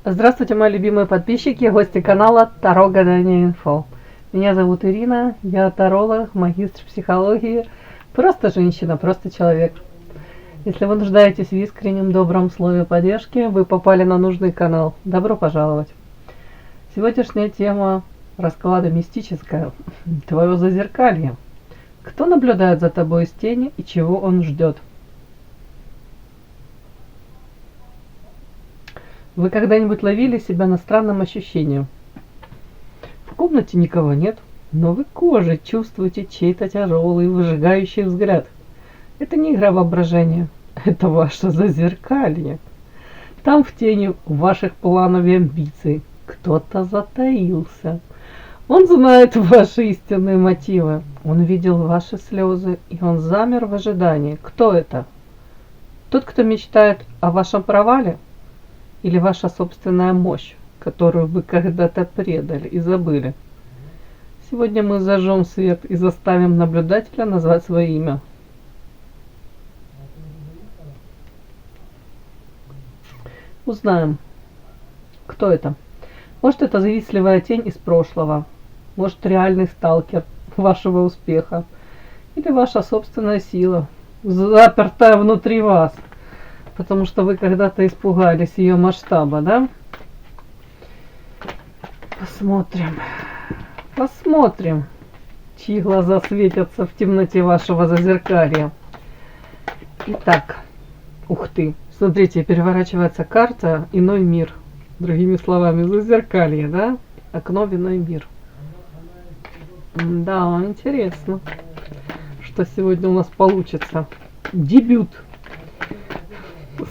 Здравствуйте, мои любимые подписчики, гости канала Таро Гадание Инфо. Меня зовут Ирина, я таролог, магистр психологии, просто женщина, просто человек. Если вы нуждаетесь в искреннем добром слове поддержки, вы попали на нужный канал. Добро пожаловать. Сегодняшняя тема расклада мистическая. Твое зазеркалье. Кто наблюдает за тобой из тени и чего он ждет? Вы когда-нибудь ловили себя на странном ощущении? В комнате никого нет, но вы кожей чувствуете чей-то тяжелый, выжигающий взгляд. Это не игра воображения, это ваше зазеркалье. Там в тени ваших планов и амбиций кто-то затаился. Он знает ваши истинные мотивы. Он видел ваши слезы, и он замер в ожидании. Кто это? Тот, кто мечтает о вашем провале? Или ваша собственная мощь, которую вы когда-то предали и забыли? Сегодня мы зажжем свет и заставим наблюдателя назвать свое имя. Узнаем, кто это. Может, это завистливая тень из прошлого. Может, реальный сталкер вашего успеха. Или ваша собственная сила, запертая внутри вас. Потому что вы когда-то испугались ее масштаба, да? Посмотрим, чьи глаза светятся в темноте вашего зазеркалья. Итак, ух ты, смотрите, переворачивается карта «Иной мир». Другими словами, зазеркалье, да? Окно в иной мир. Да, интересно, что сегодня у нас получится. Дебют.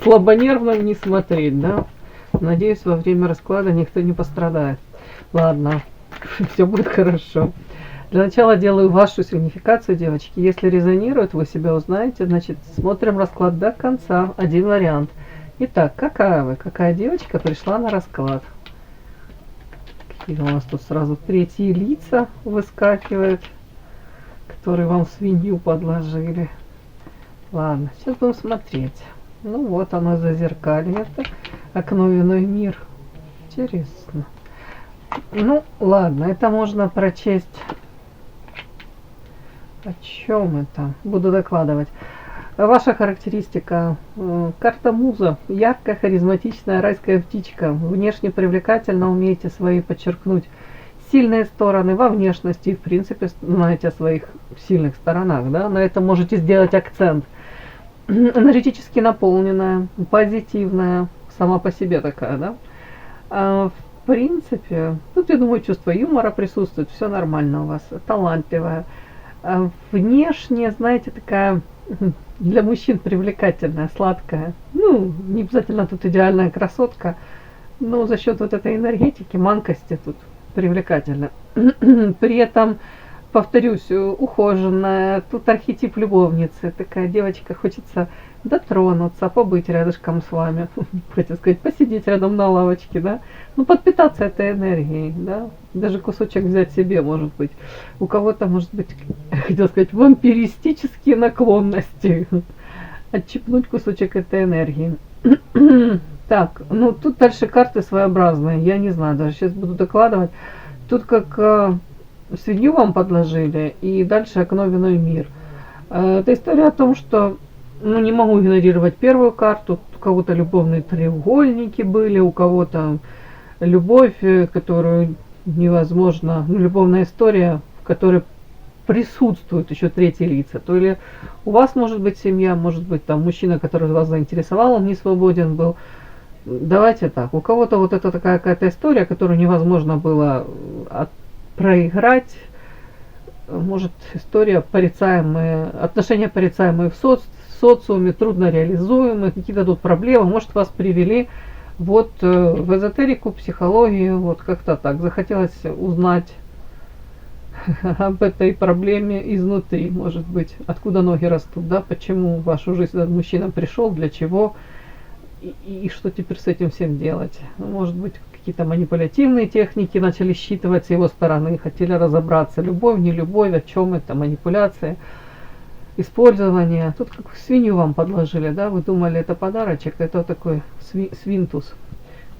Слабонервно не смотреть, да? Надеюсь, во время расклада никто не пострадает. Ладно, все будет хорошо. Для начала делаю вашу сигнификацию, девочки. Если резонирует, вы себя узнаете, значит, смотрим расклад до конца. Один вариант. Итак, какая девочка пришла на расклад? Какие у нас тут сразу третьи лица выскакивают, которые вам свинью подложили. Ладно, сейчас будем смотреть. Ну вот оно, зазеркалье, это окно в иной мир. Интересно. Ну ладно, это можно прочесть. О чем это? Буду докладывать. Ваша характеристика. Карта Муза. Яркая, харизматичная райская птичка. Внешне привлекательно, умеете свои подчеркнуть сильные стороны во внешности. И в принципе знаете о своих сильных сторонах. Да? На этом можете сделать акцент. Энергетически наполненная, позитивная, сама по себе такая, да? В принципе, тут, я думаю, чувство юмора присутствует, все нормально у вас, талантливая. Внешне, знаете, такая для мужчин привлекательная, сладкая. Ну, не обязательно тут идеальная красотка, но за счет вот этой энергетики, манкости тут привлекательна. При этом, повторюсь, ухоженная, тут архетип любовницы, такая девочка, хочется дотронуться, побыть рядышком с вами, хотел сказать, посидеть рядом на лавочке, да, ну, подпитаться этой энергией, да, даже кусочек взять себе, может быть, у кого-то, может быть, хотел сказать, вампиристические наклонности, отщипнуть кусочек этой энергии. Так, ну, тут дальше карты своеобразные, я не знаю, даже сейчас буду докладывать, тут как свинью вам подложили, и дальше окно в иной мир. Это история о том, что, ну, не могу игнорировать первую карту. У кого-то любовные треугольники были, у кого-то любовь, которую невозможно, ну, любовная история, в которой присутствуют еще третьи лица. То ли у вас может быть семья, может быть там мужчина, который вас заинтересовал, он не свободен был. Давайте так, у кого-то вот это такая какая-то история, которую невозможно было проиграть, может, история порицаемые, отношения порицаемые в социуме, трудно реализуемые, какие-то тут проблемы, может, вас привели вот в эзотерику, психологию, вот как-то так. Захотелось узнать об этой проблеме изнутри, может быть, откуда ноги растут, да, почему в вашу жизнь этот мужчина пришел, для чего, и что теперь с этим всем делать. Может быть, какие-то манипулятивные техники начали считывать с его стороны, хотели разобраться, любовь, не любовь, о чем это, манипуляция, использование. Тут как свинью вам подложили, да, вы думали, это подарочек, это такой свинтус.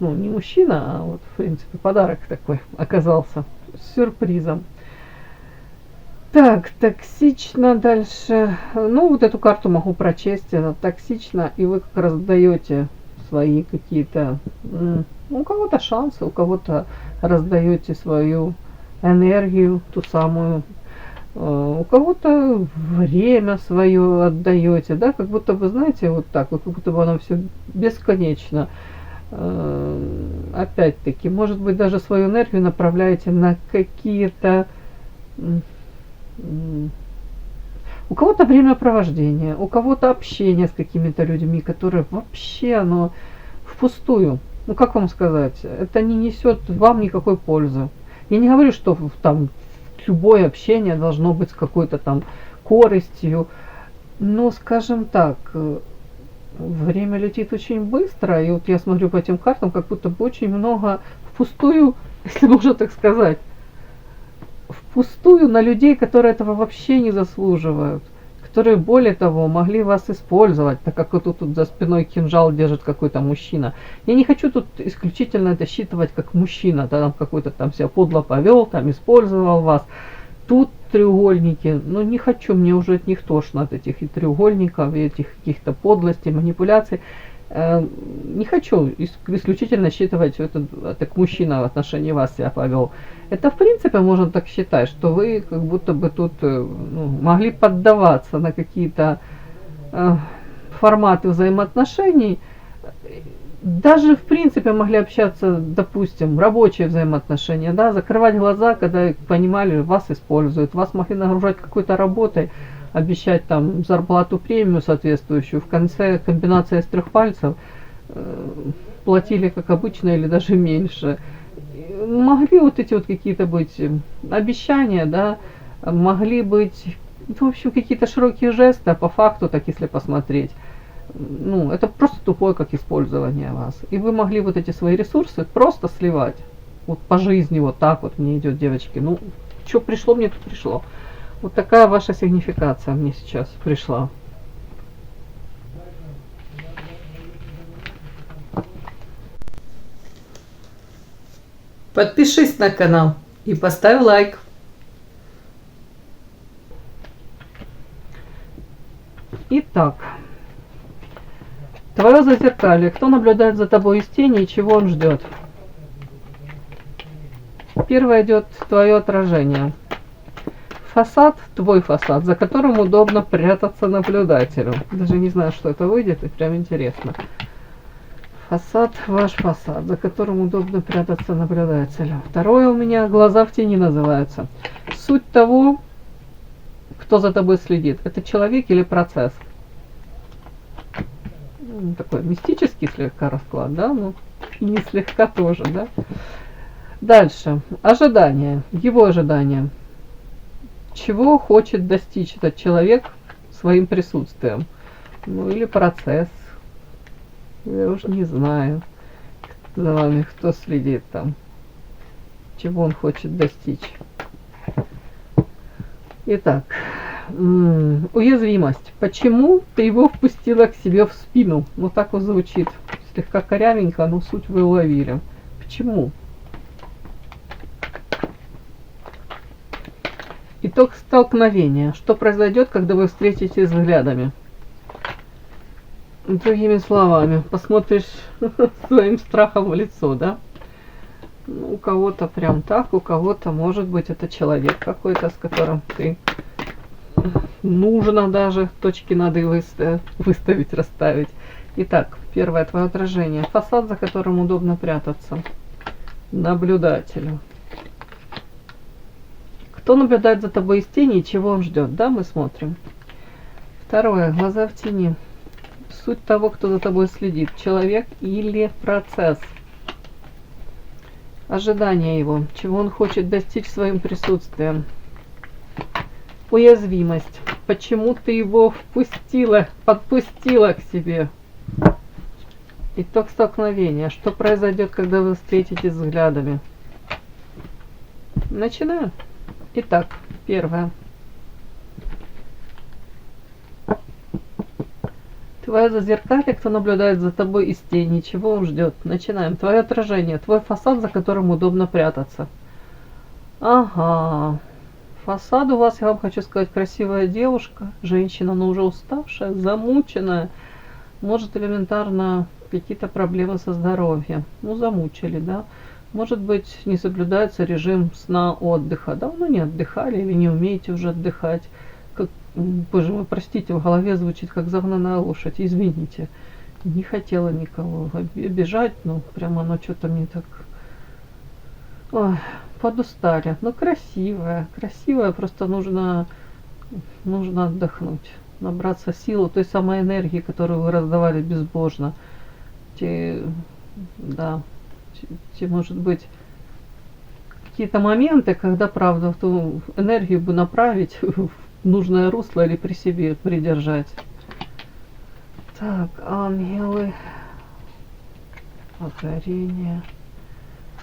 Ну, не мужчина, а вот, в принципе, подарок такой оказался с сюрпризом. Так, токсично дальше. Ну, вот эту карту могу прочесть. Она токсична, и вы как раз даете свои какие-то, у кого-то шансы, у кого-то раздаете свою энергию, ту самую, у кого-то время свое отдаете, да, как будто бы, знаете, вот так, вот, как будто бы оно все бесконечно. Опять-таки, может быть, даже свою энергию направляете на какие-то у кого-то времяпровождение, у кого-то общение с какими-то людьми, которые вообще оно впустую. Ну как вам сказать, это не несет вам никакой пользы. Я не говорю, что там любое общение должно быть с какой-то там корыстью, но, скажем так, время летит очень быстро, и вот я смотрю по этим картам, как будто бы очень много впустую, если можно так сказать, впустую на людей, которые этого вообще не заслуживают, которые, более того, могли вас использовать, так как вот тут за спиной кинжал держит какой-то мужчина. Я не хочу тут исключительно это считывать как мужчина, да, там какой-то там себя подло повел, там использовал вас. Тут треугольники, ну не хочу, мне уже от них тошно, от этих и треугольников, и этих каких-то подлостей, манипуляций. Не хочу исключительно считывать, что это так мужчина в отношении вас себя повел. Это в принципе можно так считать, что вы как будто бы тут могли поддаваться на какие-то форматы взаимоотношений. Даже в принципе могли общаться, допустим, рабочие взаимоотношения, да, закрывать глаза, когда понимали, вас используют, вас могли нагружать какой-то работой, обещать там зарплату, премию соответствующую, в конце комбинация из 3 пальцев платили как обычно или даже меньше. Могли вот эти вот какие-то быть обещания, да, могли быть, в общем, какие-то широкие жесты, а по факту, так если посмотреть, ну, это просто тупое как использование вас. И вы могли вот эти свои ресурсы просто сливать. Вот по жизни вот так вот мне идет, девочки. Ну, что пришло, мне тут пришло. Вот такая ваша сигнификация мне сейчас пришла. Подпишись на канал и поставь лайк. Итак, твое зазеркалье. Кто наблюдает за тобой из тени и чего он ждет? Первое идет твое отражение. Фасад, твой фасад, за которым удобно прятаться наблюдателю. Даже не знаю, что это выйдет, и прям интересно. Фасад, ваш фасад, за которым удобно прятаться наблюдателю. Второе у меня глаза в тени называются. Суть того, кто за тобой следит, это человек или процесс. Такой мистический слегка расклад, да, ну и не слегка тоже, да. Дальше. Ожидание, его ожидание. Чего хочет достичь этот человек своим присутствием? Ну или процесс. Я уж не знаю, за вами кто следит там. Чего он хочет достичь. Итак, уязвимость. Почему ты его впустила к себе в спину? Вот так вот звучит. Слегка корявенько, но суть вы уловили. Почему? Итог столкновения. Что произойдет, когда вы встретитесь взглядами? Другими словами, посмотришь своим страхом в лицо, да? Ну, у кого-то прям так, у кого-то, может быть, это человек какой-то, с которым ты нужно даже точки над «и» выставить, расставить. Итак, первое твое отражение. Фасад, за которым удобно прятаться. Наблюдателю. Кто наблюдает за тобой из тени и чего он ждет? Да, мы смотрим. Второе. Глаза в тени. Суть того, кто за тобой следит. Человек или процесс. Ожидание его. Чего он хочет достичь своим присутствием. Уязвимость. Почему ты его впустила, подпустила к себе. Итог столкновения. Что произойдет, когда вы встретитесь взглядами? Начинаем. Итак, первое. Твое зазеркалье, кто наблюдает за тобой из тени, чего он ждет? Начинаем. Твое отражение, твой фасад, за которым удобно прятаться. Ага. Фасад у вас, я вам хочу сказать, красивая девушка, женщина, но уже уставшая, замученная. Может, элементарно какие-то проблемы со здоровьем. Ну, замучили, да. Может быть, не соблюдается режим сна, отдыха. Давно не отдыхали или не умеете уже отдыхать. Как, боже мой, простите, в голове звучит как загнанная лошадь. Извините. Не хотела никого обижать, но прямо оно что-то мне так... Ой, подустали. Ну, красивая, красивая, просто нужно отдохнуть. Набраться силу, той самой энергии, которую вы раздавали безбожно. Да, может быть, какие-то моменты, когда, правда, ту энергию бы направить в нужное русло или при себе придержать. Так, ангелы, озарение,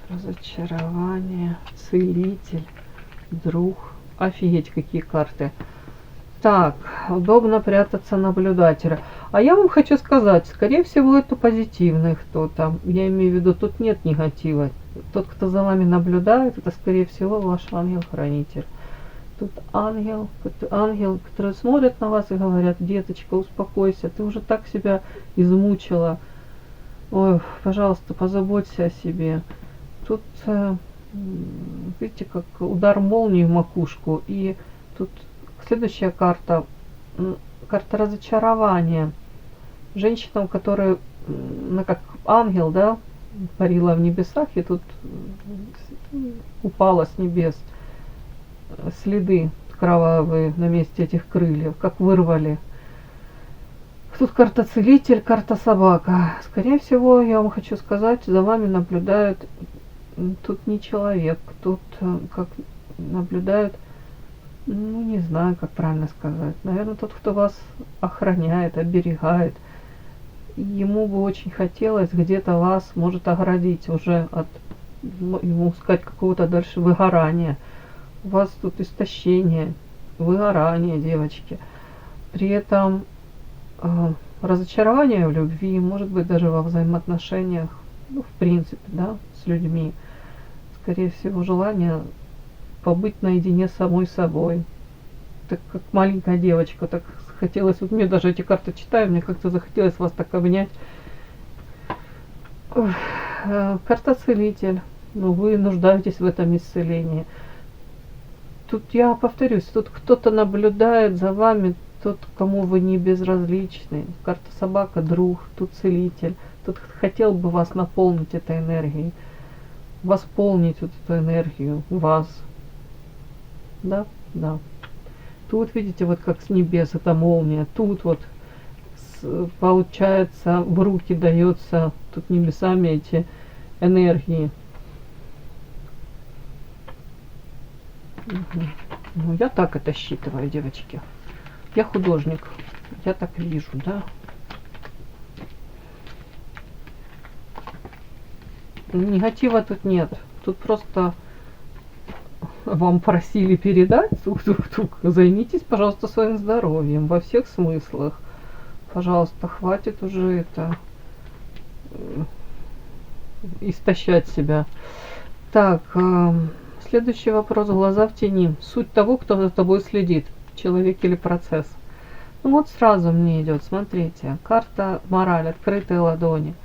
разочарование, целитель, друг. Офигеть, какие карты. Так, удобно прятаться наблюдателя. А я вам хочу сказать, скорее всего, это позитивный кто-то. Я имею в виду, тут нет негатива. Тот, кто за вами наблюдает, это, скорее всего, ваш ангел-хранитель. Тут ангел, который смотрит на вас и говорят: деточка, успокойся, ты уже так себя измучила. Ой, пожалуйста, позаботься о себе. Тут, видите, как удар молнии в макушку. И тут следующая карта, карта разочарования. Женщина, у которой, она как ангел, да, парила в небесах, и тут упала с небес. Следы кровавые на месте этих крыльев, как вырвали. Тут карта целитель, карта собака. Скорее всего, я вам хочу сказать, за вами наблюдает, тут не человек, тут как наблюдает, ну, не знаю, как правильно сказать. Наверное, тот, кто вас охраняет, оберегает. Ему бы очень хотелось где-то вас, может, оградить уже от, ему сказать, какого-то дальше выгорания. У вас тут истощение, выгорание, девочки. При этом разочарование в любви, может быть, даже во взаимоотношениях, ну, в принципе, да, с людьми. Скорее всего, желание побыть наедине с самой собой. Так как маленькая девочка, так хотелось, вот мне даже эти карты читаю, мне как-то захотелось вас так обнять. Карта целитель, но вы нуждаетесь в этом исцелении. Тут я повторюсь, тут кто-то наблюдает за вами, тот, кому вы не безразличны. Карта собака, друг, тут целитель. Тут хотел бы вас наполнить этой энергией, восполнить вот эту энергию вас. Да, да. Тут видите, вот как с небес эта молния. Тут вот получается в руки дается тут небесами эти энергии. Угу. Ну, я так это считываю, девочки. Я художник. Я так вижу, да. Негатива тут нет. Тут просто вам просили передать. Тук-тук-тук. Займитесь, пожалуйста, своим здоровьем во всех смыслах. Пожалуйста, хватит уже это истощать себя. Так, следующий вопрос. Глаза в тени. Суть того, кто за тобой следит. Человек или процесс. Ну вот сразу мне идет, смотрите. Карта мораль, открытые ладони.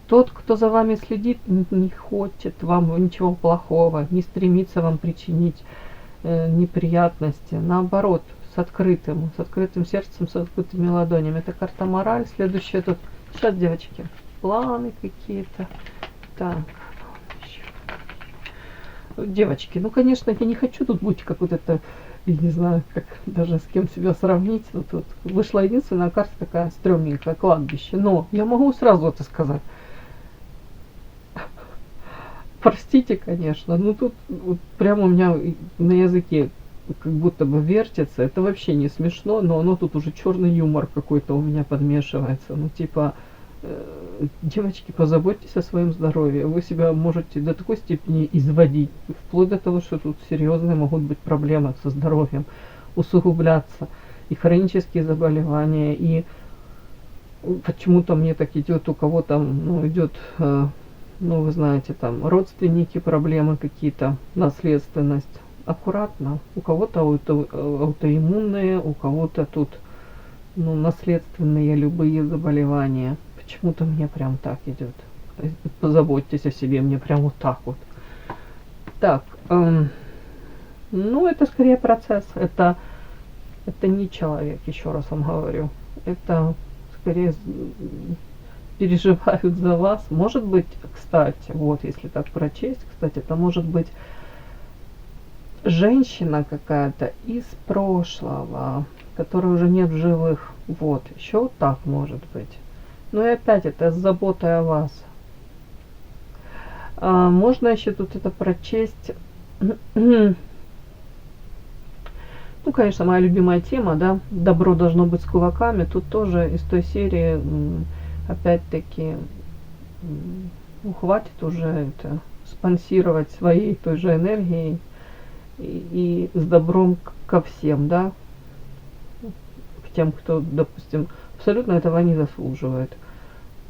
Тот, кто за вами следит, не хочет вам ничего плохого, не стремится вам причинить неприятности. Наоборот, с открытым сердцем, с открытыми ладонями. Это карта мораль. Следующая тут. Сейчас, девочки, планы какие-то. Так. Девочки, ну, конечно, я не хочу тут быть как вот это, я не знаю, как даже с кем себя сравнить. Вот вышла единственная карта такая стрёмненькая, кладбище. Но я могу сразу это сказать. Простите, конечно, но тут вот прямо у меня на языке как будто бы вертится. Это вообще не смешно, но оно тут уже черный юмор какой-то у меня подмешивается. Ну, типа, девочки, позаботьтесь о своем здоровье. Вы себя можете до такой степени изводить, вплоть до того, что тут серьезные могут быть проблемы со здоровьем, усугубляться. И хронические заболевания, и Почему-то мне так идет, у кого там, ну, идет, ну, вы знаете, там родственники, проблемы какие-то, наследственность. Аккуратно. У кого-то аутоиммунные, у кого-то тут, ну, наследственные любые заболевания. Почему-то мне прям так идет. Позаботьтесь о себе, мне прям вот так вот. Так, ну, это скорее процесс. Это не человек, еще раз вам говорю. Это скорее переживают за вас. Может быть, кстати, вот если так прочесть, кстати, это может быть женщина какая-то из прошлого, которой уже нет в живых. Вот, еще вот так может быть. Но и опять это с заботой о вас. Можно еще тут это прочесть. Ну, конечно, моя любимая тема, да, добро должно быть с кулаками. Тут тоже из той серии, опять-таки, ну, хватит уже это спонсировать своей той же энергией и с добром ко всем, да, к тем, кто, допустим, абсолютно этого не заслуживает,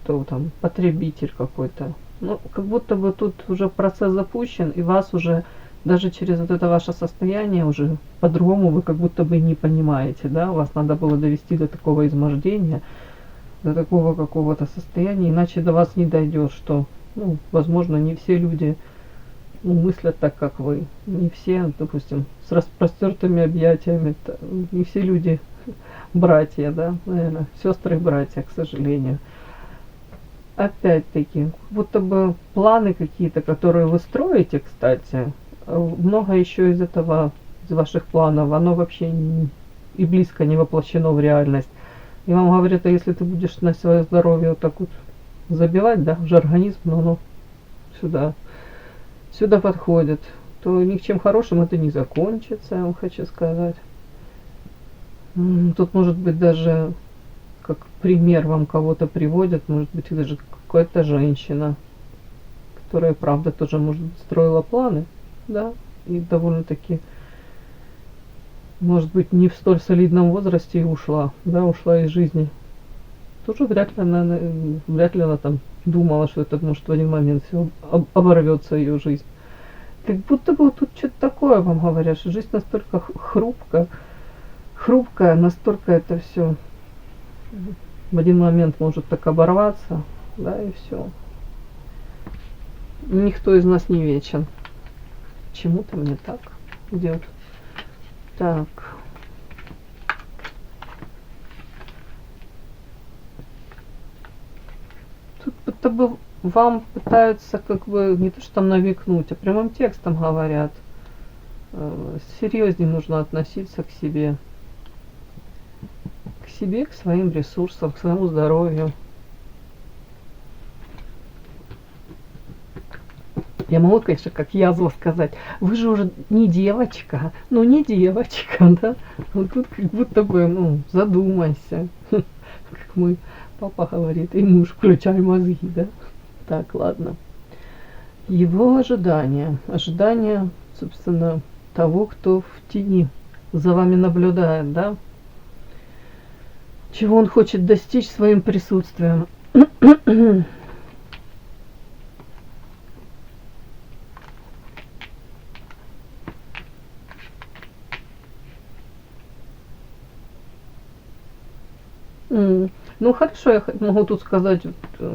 кто там потребитель какой-то. Ну, как будто бы тут уже процесс запущен, и вас уже даже через вот это ваше состояние уже по-другому вы как будто бы не понимаете, да, вас надо было довести до такого измождения, до такого какого-то состояния, иначе до вас не дойдет, что, ну, возможно, не все люди, ну, мыслят так, как вы, не все, допустим, с распростертыми объятиями, не все люди братья, да, наверное, сестры и братья, к сожалению. Опять-таки, будто бы планы какие-то, которые вы строите, кстати, много еще из этого, из ваших планов, оно вообще и близко не воплощено в реальность. И вам говорят, а если ты будешь на свое здоровье вот так вот забивать, да, уже организм, но оно сюда подходит, то ни к чем хорошим это не закончится, я вам хочу сказать. Тут может быть даже, как пример вам кого-то приводят, может быть даже какая-то женщина, которая, правда, тоже, может быть, строила планы, да, и довольно-таки, может быть, не в столь солидном возрасте и ушла, да, ушла из жизни. Тоже вряд ли она там думала, что это может в один момент все оборвется ее жизнь. Как будто бы тут что-то такое вам говорят, что жизнь настолько хрупкая, настолько это все в один момент может так оборваться, да, и все. Никто из нас не вечен. Почему-то мне так идет. Так. Тут будто бы вам пытаются как бы не то что там намекнуть, а прямым текстом говорят. Серьезнее нужно относиться к себе. К себе, к своим ресурсам, к своему здоровью. Я могу, конечно, как язва сказать, вы же уже не девочка, ну не девочка, да? Вот тут как будто бы, ну, задумайся, как мой папа говорит, и муж, включай мозги, да? Так, ладно. Его ожидания, собственно, того, кто в тени за вами наблюдает, да? Чего он хочет достичь своим присутствием. Ну хорошо, я могу тут сказать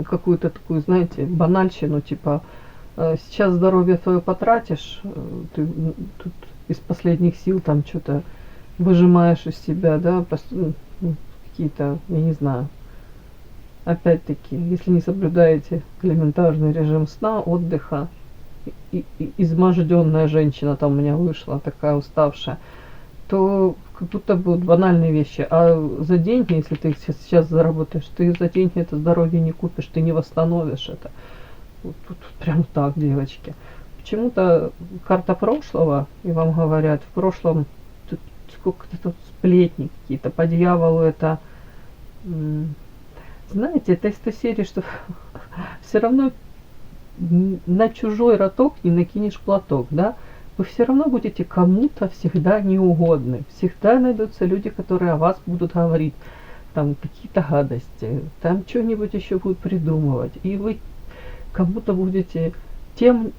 какую-то такую, знаете, банальщину, типа сейчас здоровье твое потратишь, ты тут из последних сил там что-то выжимаешь из себя, да, какие-то, я не знаю. Опять-таки, если не соблюдаете элементарный режим сна, отдыха, изможденная женщина там у меня вышла, такая уставшая, то как будто бы банальные вещи. А за деньги, если ты сейчас заработаешь, ты за деньги это здоровье не купишь, ты не восстановишь это. Вот прям так, девочки. Почему-то карта прошлого, и вам говорят, в прошлом тут сколько-то тут сплетни какие-то, по дьяволу это... Знаете, это из той серии, что все равно на чужой роток не накинешь платок, да? Вы все равно будете кому-то всегда неугодны. Всегда найдутся люди, которые о вас будут говорить. Там там какие-то гадости, там что-нибудь еще будут придумывать, и вы кому-то будете тем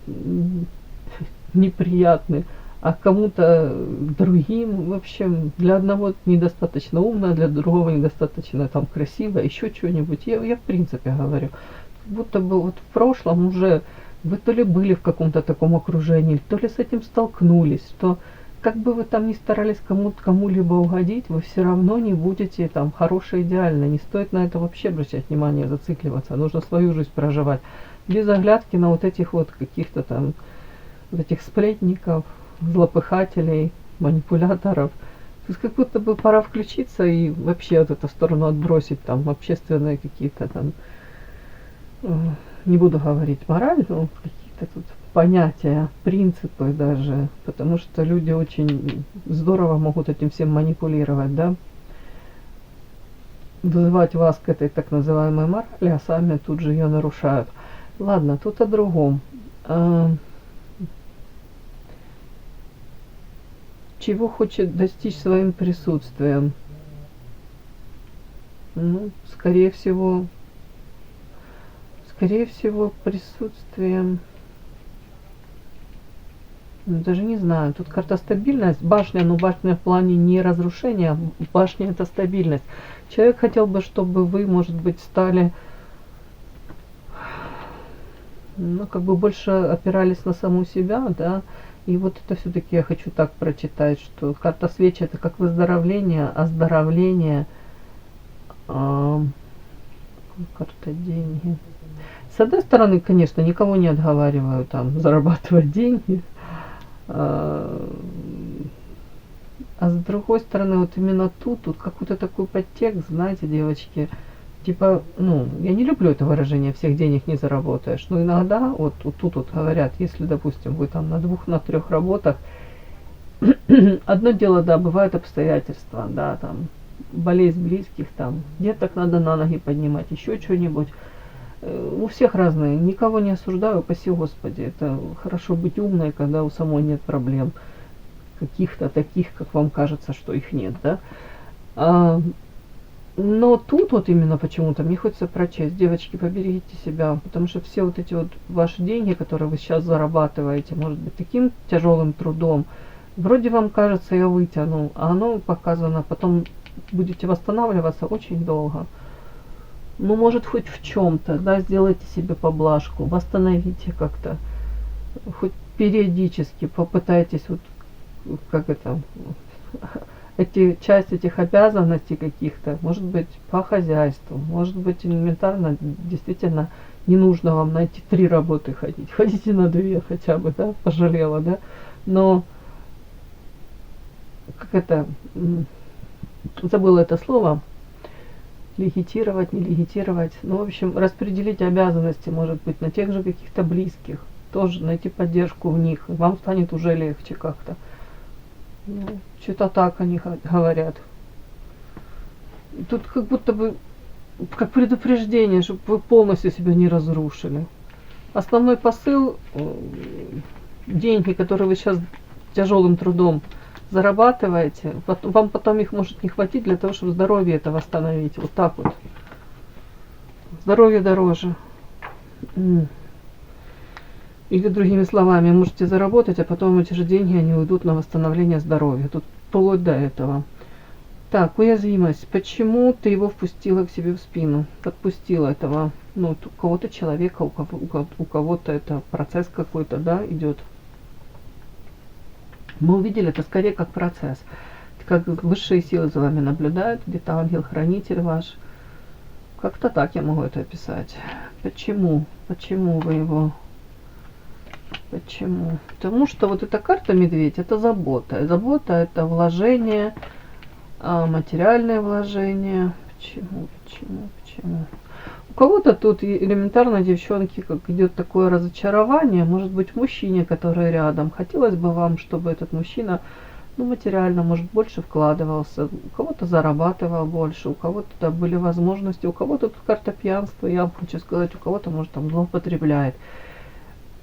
неприятны, а кому-то другим, в общем, для одного недостаточно умно, для другого недостаточно там красиво, еще что-нибудь. Я в принципе говорю, будто бы вот в прошлом уже вы то ли были в каком-то таком окружении, то ли с этим столкнулись, что как бы вы там ни старались кому-либо угодить, вы все равно не будете там хорошие, идеально. Не стоит на это вообще обращать внимание, зацикливаться. Нужно свою жизнь проживать без оглядки на вот этих вот каких-то там вот этих сплетников, злопыхателей, манипуляторов. То есть как будто бы пора включиться и вообще вот эту сторону отбросить, там общественные какие-то там, не буду говорить мораль, но какие-то тут понятия, принципы даже, потому что люди очень здорово могут этим всем манипулировать, да, вызывать вас к этой так называемой морали, а сами тут же ее нарушают. Ладно, тут о другом. Чего хочет достичь своим присутствием? Ну, скорее всего, присутствием, даже не знаю, тут карта стабильность, башня, но башня в плане не разрушения, башня это стабильность. Человек хотел бы, чтобы вы, может быть, стали, ну, как бы больше опирались на саму себя, да, и вот это все-таки я хочу так прочитать, что карта свечи это как выздоровление, оздоровление, карта деньги. С одной стороны, конечно, никого не отговариваю там зарабатывать деньги, а с другой стороны, вот именно тут какой-то такой подтекст, знаете, девочки, типа, ну, я не люблю это выражение «всех денег не заработаешь», но иногда вот тут вот говорят, если, допустим, вы там на 2-3 работах, одно дело, да, бывают обстоятельства, да, там, болезнь близких, там, деток надо на ноги поднимать, еще что-нибудь. У всех разные, никого не осуждаю, упаси Господи, это хорошо быть умной, когда у самой нет проблем, каких-то таких, как вам кажется, что их нет, да. Но тут вот именно почему-то мне хочется прочесть, девочки, поберегите себя, потому что все вот эти вот ваши деньги, которые вы сейчас зарабатываете, может быть, таким тяжелым трудом, вроде вам кажется, я вытяну, а оно показано, потом будете восстанавливаться очень долго. Ну, может, хоть в чем-то, да, сделайте себе поблажку, восстановите как-то, хоть периодически попытайтесь вот, как это, часть этих обязанностей каких-то, может быть, по хозяйству, может быть, элементарно, действительно, не нужно вам на эти 3 работы ходить, ходите на 2 хотя бы, да, пожалела, да, но, как это, забыла это слово, легитировать, не легитировать, ну, в общем, распределить обязанности, может быть, на тех же каких-то близких, тоже найти поддержку в них, вам станет уже легче как-то. Ну, что-то так они говорят. И тут как будто бы, как предупреждение, чтобы вы полностью себя не разрушили. Основной посыл, деньги, которые вы сейчас тяжелым трудом зарабатываете, вам потом их может не хватить для того, чтобы здоровье это восстановить. Вот так вот. Здоровье дороже. Или другими словами, можете заработать, а потом эти же деньги, они уйдут на восстановление здоровья. Тут вплоть до этого. Так, уязвимость. Почему ты его впустила к себе в спину? Подпустила этого, ну, у кого-то человека, у кого-то это процесс какой-то, да, идет. Мы увидели это скорее как процесс. Как высшие силы за вами наблюдают, где-то ангел-хранитель ваш. Как-то так я могу это описать. Почему? Почему вы его... Почему? Потому что вот эта карта медведь это забота. Забота это вложение, материальное вложение. Почему? У кого-то тут элементарно, девчонки, как идет такое разочарование, может быть, в мужчине, который рядом. Хотелось бы вам, чтобы этот мужчина, ну, материально, может, больше вкладывался, у кого-то зарабатывал больше, у кого-то были возможности, у кого-то тут карта пьянства, я вам хочу сказать, у кого-то, может, там злоупотребляет.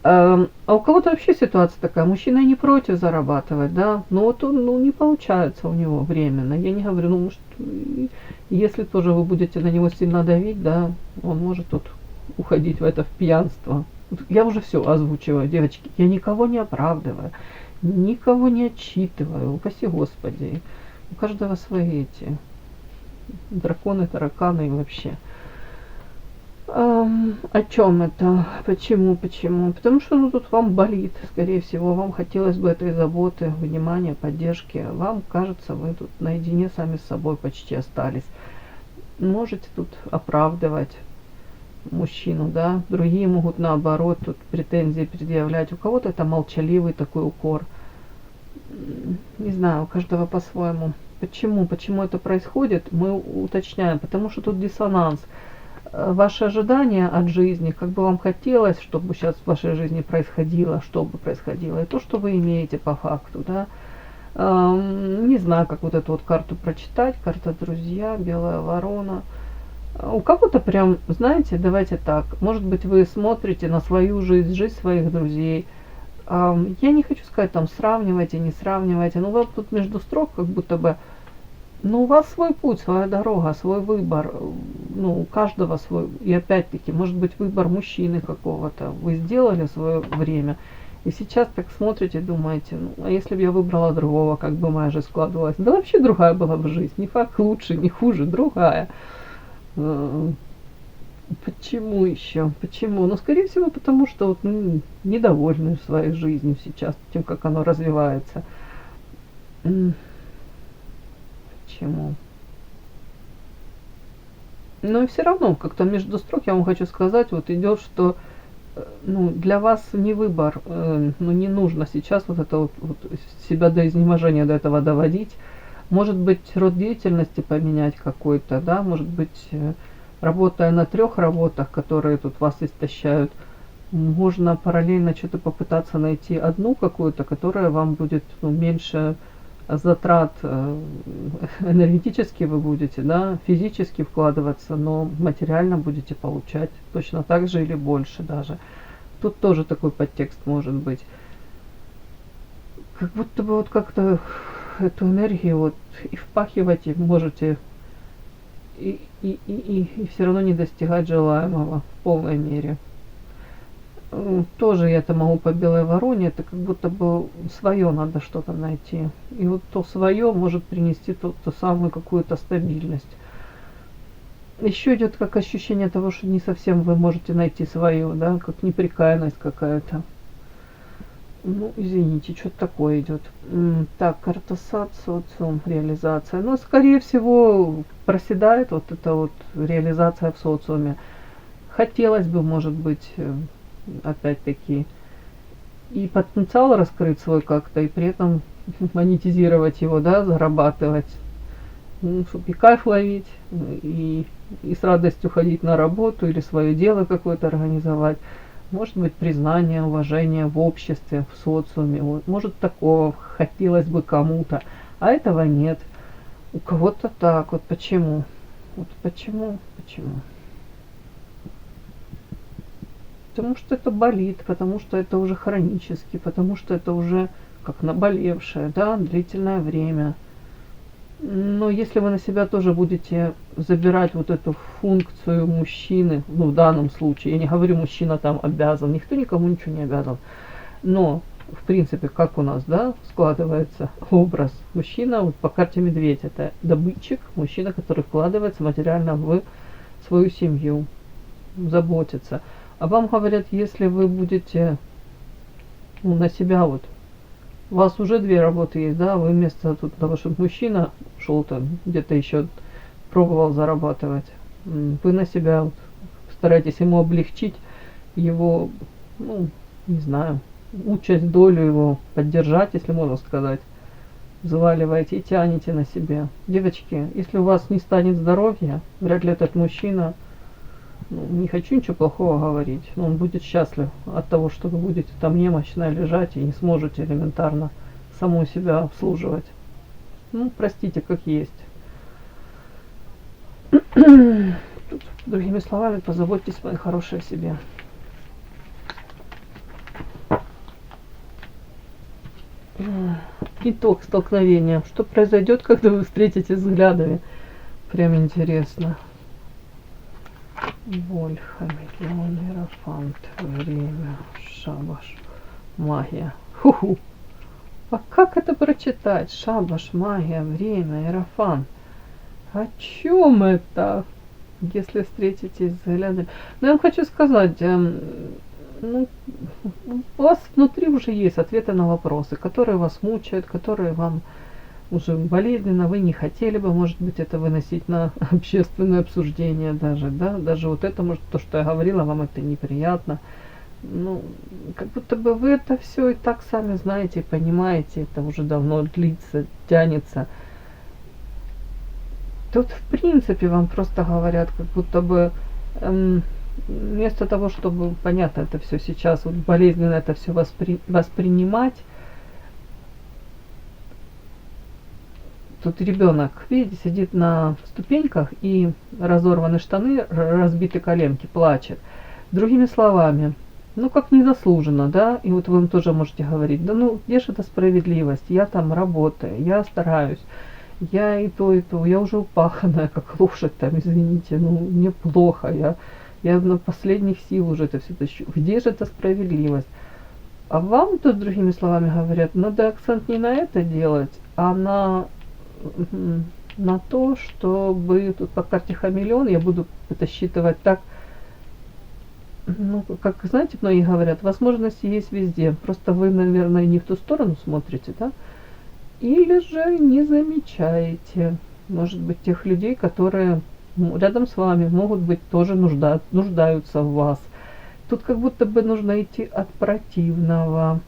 А у кого-то вообще ситуация такая, мужчина не против зарабатывать, да, но вот он, ну, не получается у него временно. Я не говорю, ну, может, если тоже вы будете на него сильно давить, да, он может тут уходить в это, в пьянство. Вот я уже все озвучиваю, девочки, я никого не оправдываю, никого не отчитываю, упаси Господи. У каждого свои эти драконы, тараканы и вообще. О чем это? Почему? Почему? Потому что ну, тут вам болит, скорее всего, вам хотелось бы этой заботы, внимания, поддержки. Вам кажется, вы тут наедине сами с собой почти остались. Можете тут оправдывать мужчину, да, другие могут наоборот тут претензии предъявлять. У кого-то это молчаливый такой укор. Не знаю, у каждого по-своему. Почему? Почему это происходит? Мы уточняем, потому что тут диссонанс. Ваши ожидания от жизни, как бы вам хотелось, чтобы сейчас в вашей жизни происходило, что бы происходило, и то, что вы имеете по факту, да. Не знаю, как вот эту вот карту прочитать, карта друзья, белая ворона. У кого-то прям, знаете, давайте так, может быть, вы смотрите на свою жизнь, жизнь своих друзей. Я не хочу сказать, там, сравнивайте, не сравнивайте, но вам тут между строк как будто бы, ну, у вас свой путь, своя дорога, свой выбор, ну, у каждого свой, и опять-таки, может быть, выбор мужчины какого-то, вы сделали свое время, и сейчас так смотрите, думаете, ну, а если бы я выбрала другого, как бы моя жизнь складывалась, да вообще другая была бы жизнь, не факт лучше, не хуже, другая. Почему еще? Почему? Ну, скорее всего, потому что вот, ну, недовольны своей жизнью сейчас, тем, как оно развивается. Почему? Но и все равно, как-то между строк я вам хочу сказать, вот идет, что ну, для вас не выбор, ну, не нужно сейчас вот это вот себя до изнеможения до этого доводить. Может быть, род деятельности поменять какой-то, да, может быть, работая на 3 работах, которые тут вас истощают, можно параллельно что-то попытаться найти одну какую-то, которая вам будет, ну, меньше затрат энергетически вы будете, да, физически вкладываться, но материально будете получать точно так же или больше даже. Тут тоже такой подтекст может быть. Как будто бы вот как-то эту энергию вот и впахивать и можете, и все равно не достигать желаемого в полной мере. Тоже я это могу по белой вороне, это как будто бы свое надо что-то найти. И вот то свое может принести ту самую какую-то стабильность. Еще идет как ощущение того, что не совсем вы можете найти свое, да, как неприкаянность какая-то. Ну, извините, что-то такое идет. Так, карта сад, социум, реализация. Но, скорее всего, проседает вот эта вот реализация в социуме. Хотелось бы, может быть, опять-таки, и потенциал раскрыть свой как-то, и при этом монетизировать его, да, зарабатывать, ну, чтобы и кайф ловить, и с радостью ходить на работу или свое дело какое-то организовать. Может быть, признание, уважение в обществе, в социуме. Вот, может, такого хотелось бы кому-то, а этого нет. У кого-то так. Вот почему? Вот почему? Почему? Потому что это болит, потому что это уже хронически, потому что это уже как наболевшее, да, длительное время. Но если вы на себя тоже будете забирать вот эту функцию мужчины, ну, в данном случае, я не говорю, мужчина там обязан, никто никому ничего не обязан, но, в принципе, как у нас, да, складывается образ мужчина, вот по карте медведь, это добытчик, мужчина, который вкладывается материально в свою семью, заботится. А вам говорят, если вы будете, ну, на себя вот, у вас уже 2 работы есть, да, вы вместо тут того, чтобы мужчина шел там, где-то еще пробовал зарабатывать, вы на себя вот стараетесь ему облегчить его, ну, не знаю, участь, долю его поддержать, если можно сказать, взваливаете и тянете на себя. Девочки, если у вас не станет здоровья, вряд ли этот мужчина, ну, не хочу ничего плохого говорить, но он будет счастлив от того, что вы будете там немощно лежать и не сможете элементарно саму себя обслуживать. Ну, простите, как есть. Тут, другими словами, позаботьтесь, мои хорошие, о себе. Итог столкновения. Что произойдет, когда вы встретитесь взглядами? Прям интересно. Боль, хамелеон, иерофант, время, шабаш, магия. Ху-ху. А как это прочитать? Шабаш, магия, время, иерофант. О чем это? Если встретитесь взглядами. Но я вам хочу сказать, ну, у вас внутри уже есть ответы на вопросы, которые вас мучают, которые вам уже болезненно, вы не хотели бы, может быть, это выносить на общественное обсуждение даже, да, даже вот это, может, то, что я говорила, вам это неприятно. Ну, как будто бы вы это все и так сами знаете, понимаете, это уже давно длится, тянется. Тут, в принципе, вам просто говорят, как будто бы вместо того, чтобы, понятно, это все сейчас вот болезненно это все воспринимать, тут ребенок, видите, сидит на ступеньках и разорваны штаны, разбиты коленки, плачет. Другими словами, ну как незаслуженно, да, и вот вы им тоже можете говорить, да ну где же эта справедливость, я там работаю, я стараюсь, я и то, я уже упаханная, как лошадь там, извините, ну мне плохо, я на последних сил уже это все тащу, где же эта справедливость? А вам тут, другими словами говорят, надо акцент не на это делать, а на то, чтобы тут по карте хамелеон я буду это считывать так, ну, как знаете, многие говорят, возможности есть везде, просто вы, наверное, не в ту сторону смотрите, да? Или же не замечаете, может быть, тех людей, которые рядом с вами могут быть тоже нуждаются в вас. Тут как будто бы нужно идти от противного,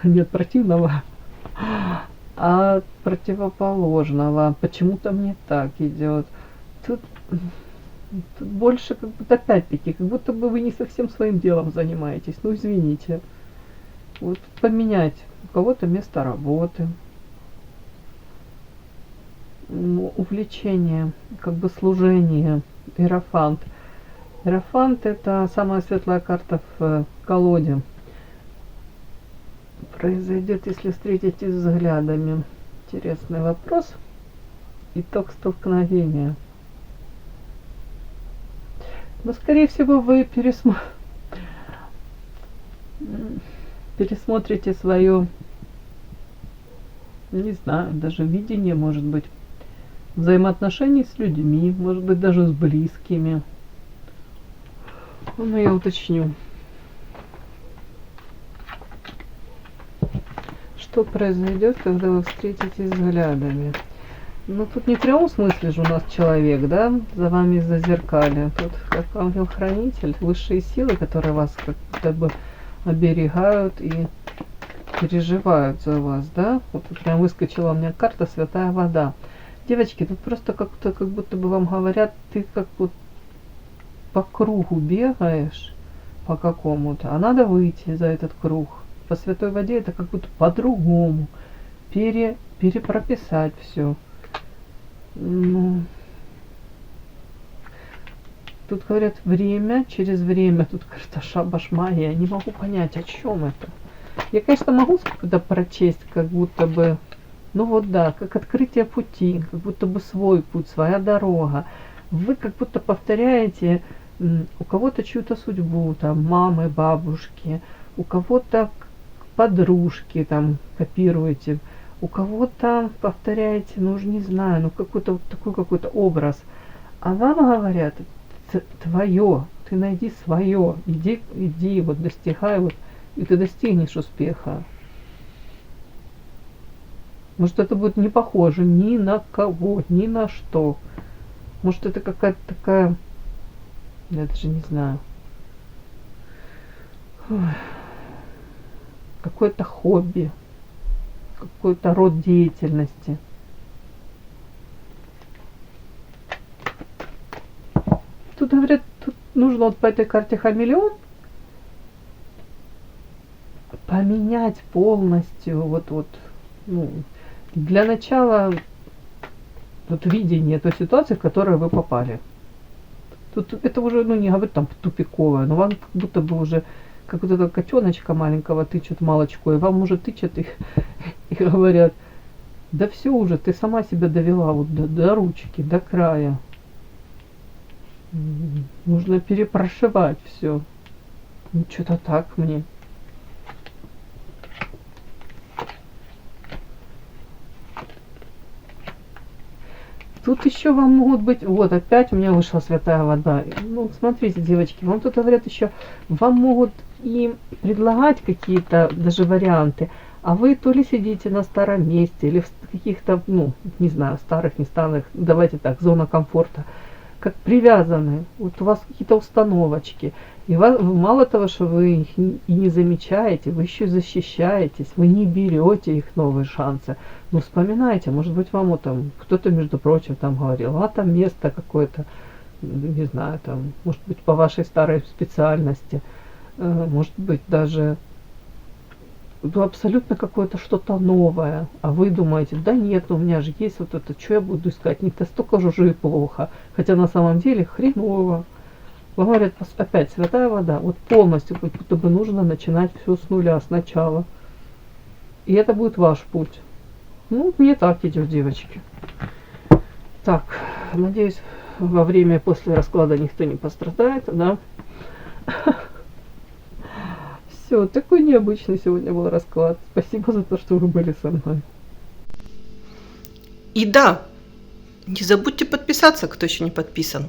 не от противного, а от противоположного. Почему-то мне так идет. Тут больше как будто опять-таки, как будто бы вы не совсем своим делом занимаетесь. Ну извините. Вот поменять у кого-то место работы, увлечение, как бы служение, иерофант. Иерофант это самая светлая карта в колоде. Произойдет, если встретитесь взглядами. Интересный вопрос. Итог столкновения. Но скорее всего вы пересмотрите свое, не знаю, даже видение, может быть, взаимоотношений с людьми, может быть, даже с близкими. Ну, я уточню. Что произойдет, когда вы встретитесь взглядами? Ну, тут не в прямом смысле же у нас человек, да, за вами зазеркалье. Тут как ангел-хранитель, высшие силы, которые вас как-то бы оберегают и переживают за вас, да? Вот тут прям выскочила у меня карта «Святая вода». Девочки, тут просто как-то, как будто бы вам говорят, ты как вот по кругу бегаешь, по какому-то, а надо выйти за этот круг. По святой воде это как будто по-другому, перепрописать все. Ну, тут говорят время, через время, тут карта шабаш магия, я не могу понять, о чем это. Я, конечно, могу это прочесть, как будто бы, ну вот да, как открытие пути, как будто бы свой путь, своя дорога. Вы как будто повторяете у кого-то чью-то судьбу, там, мамы, бабушки, у кого-то подружки, там, копируете, у кого-то повторяете, ну уж не знаю, ну какой-то вот такой какой-то образ. А вам говорят, твое, ты найди свое, иди, вот достигай, вот, и ты достигнешь успеха. Может, это будет не похоже ни на кого, ни на что. Может, это какая-то такая, я даже не знаю, какое-то хобби, какой-то род деятельности. Тут говорят, тут нужно вот по этой карте хамелеон поменять полностью, вот, ну, для начала вот видение той ситуации, в которую вы попали. Тут это уже, ну, не говорю там тупиковое, но вам как будто бы уже как вот этого котеночка маленького тычут молочко, и вам уже тычат и говорят, да все уже, ты сама себя довела вот до ручки, до края. Нужно перепрошивать все. Ну, что-то так мне. Тут еще вам могут быть, вот опять у меня вышла святая вода. Ну, смотрите, девочки, вам тут говорят еще, вам могут и предлагать какие-то даже варианты, а вы то ли сидите на старом месте, или в каких-то, ну, не знаю, старых, не старых, давайте так, зона комфорта, как привязаны, вот у вас какие-то установочки, и вас, мало того, что вы их и не замечаете, вы еще защищаетесь, вы не берете их новые шансы. Ну, вспоминайте, может быть, вам вот там кто-то, между прочим, там говорил, а там место какое-то, не знаю, там, может быть, по вашей старой специальности, может быть, даже ну, абсолютно какое-то что-то новое, а вы думаете, да нет, ну, у меня же есть вот это, что я буду искать, не настолько же уже и плохо, хотя на самом деле хреново. Вам говорят, опять святая вода, вот полностью, как будто бы нужно начинать все с нуля, сначала. И это будет ваш путь. Ну, мне так идет, девочки. Так, надеюсь, во время и после расклада никто не пострадает, да? Все, такой необычный сегодня был расклад. Спасибо за то, что вы были со мной. И да, не забудьте подписаться, кто еще не подписан.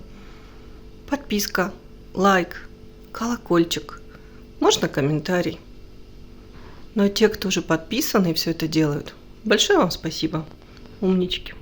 Подписка, лайк, колокольчик, можно комментарий. Но те, кто уже подписаны и все это делают, большое вам спасибо, умнички.